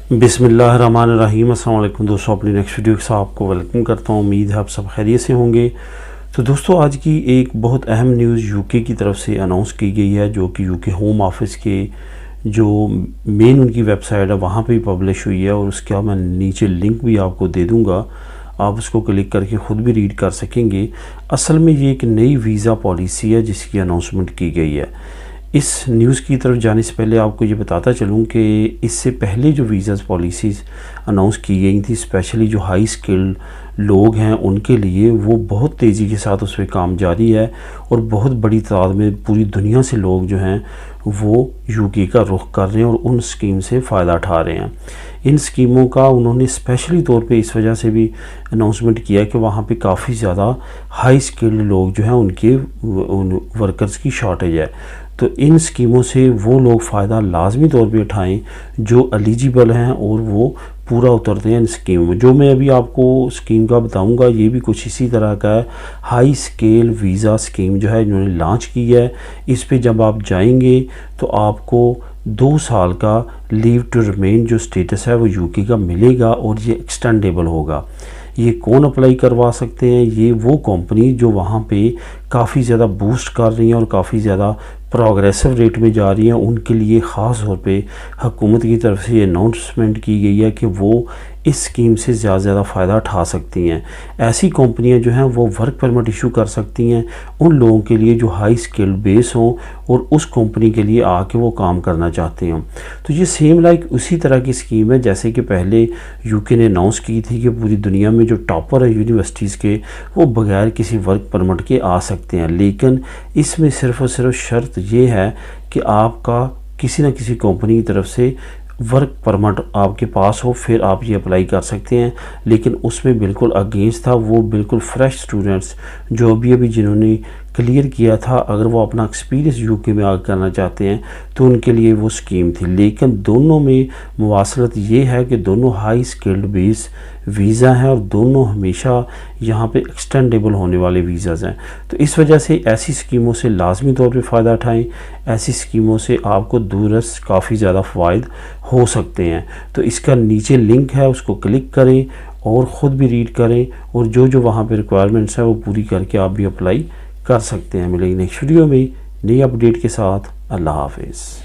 बिस्मिल्लाहिर्रहमानिर्रहीम। अस्सलाम वालेकुम दोस्तों, अपनी नेक्स्ट वीडियो के साथ आपको वेलकम करता हूँ। उम्मीद है आप सब खैरियत से होंगे। तो दोस्तों, आज की एक बहुत अहम न्यूज़ यूके की तरफ से अनाउंस की गई है, जो कि यूके होम ऑफिस के जो मेन उनकी वेबसाइट है वहाँ पे पब्लिश हुई है। और उसका मैं नीचे लिंक भी आपको दे दूँगा, आप उसको क्लिक करके ख़ुद भी रीड कर सकेंगे। असल में ये एक नई वीज़ा पॉलिसी है जिसकी अनाउंसमेंट की गई है। इस न्यूज़ की तरफ जाने से पहले आपको ये बताता चलूँ कि इससे पहले जो वीज़ा पॉलिसीज़ अनाउंस की गई थी, स्पेशली जो हाई स्किल्ड लोग हैं उनके लिए, वो बहुत तेज़ी के साथ उस पर काम जारी है। और बहुत बड़ी तादाद में पूरी दुनिया से लोग जो हैं वो यूके का रुख कर रहे हैं और उन स्कीम से फ़ायदा उठा रहे हैं। इन स्कीमों का उन्होंने स्पेशली तौर पे इस वजह से भी अनाउंसमेंट किया कि वहाँ पे काफ़ी ज़्यादा हाई स्किल्ड लोग जो हैं उनके वर्कर्स की शॉर्टेज है। तो इन स्कीमों से वो लोग फ़ायदा लाजमी तौर पे उठाएं जो एलिजिबल हैं और वो पूरा उतरते हैं इन स्कीम में। जो मैं अभी आपको स्कीम का बताऊंगा ये भी कुछ इसी तरह का है। हाई स्केल वीज़ा स्कीम जो है इन्होंने लॉन्च की है। इस पे जब आप जाएंगे तो आपको 2 साल का लीव टू रिमेन जो स्टेटस है वो यूके का मिलेगा और ये एक्सटेंडेबल होगा। ये कौन अप्लाई करवा सकते हैं? ये वो कंपनी जो वहाँ पे काफ़ी ज़्यादा बूस्ट कर रही हैं और काफ़ी ज़्यादा प्रोग्रेसिव रेट में जा रही हैं। उनके लिए ख़ास तौर पे हुकूमत की तरफ से ये अनाउंसमेंट की गई है कि वो इस स्कीम से ज़्यादा फ़ायदा उठा सकती हैं। ऐसी कंपनियां जो हैं वो वर्क परमिट इशू कर सकती हैं उन लोगों के लिए जो हाई स्किल्ड बेस हों और उस कंपनी के लिए आके वो काम करना चाहते हैं। तो ये सेम लाइक उसी तरह की स्कीम है जैसे कि पहले यूके ने अनाउंस की थी कि पूरी दुनिया में जो टॉपर है यूनिवर्सिटीज़ के, वो बगैर किसी वर्क परमिट के आ सकते हैं। लेकिन इसमें सिर्फ और सिर्फ शर्त ये है कि आपका किसी न किसी कंपनी की तरफ से वर्क परमिट आपके पास हो, फिर आप ये अप्लाई कर सकते हैं। लेकिन उसमें बिल्कुल अगेंस्ट था, वो बिल्कुल फ्रेश स्टूडेंट्स जो अभी जिन्होंने क्लियर किया था, अगर वो अपना एक्सपीरियंस यूके में आगे करना चाहते हैं तो उनके लिए वो स्कीम थी। लेकिन दोनों में मुवासलत ये है कि दोनों हाई स्किल्ड बेस वीज़ा हैं और दोनों हमेशा यहाँ पे एक्सटेंडेबल होने वाले वीज़ाज़ हैं। तो इस वजह से ऐसी स्कीमों से लाजमी तौर पे फ़ायदा उठाएं। ऐसी स्कीमों से आपको दूरस काफ़ी ज़्यादा फ़ायदे हो सकते हैं। तो इसका नीचे लिंक है, उसको क्लिक करें और ख़ुद भी रीड करें और जो वहाँ पे रिक्वायरमेंट्स हैं वो पूरी करके आप भी अप्लाई कर सकते हैं। मिलेंगे नेक्स्ट वीडियो में नई अपडेट के साथ। अल्लाह हाफिज़।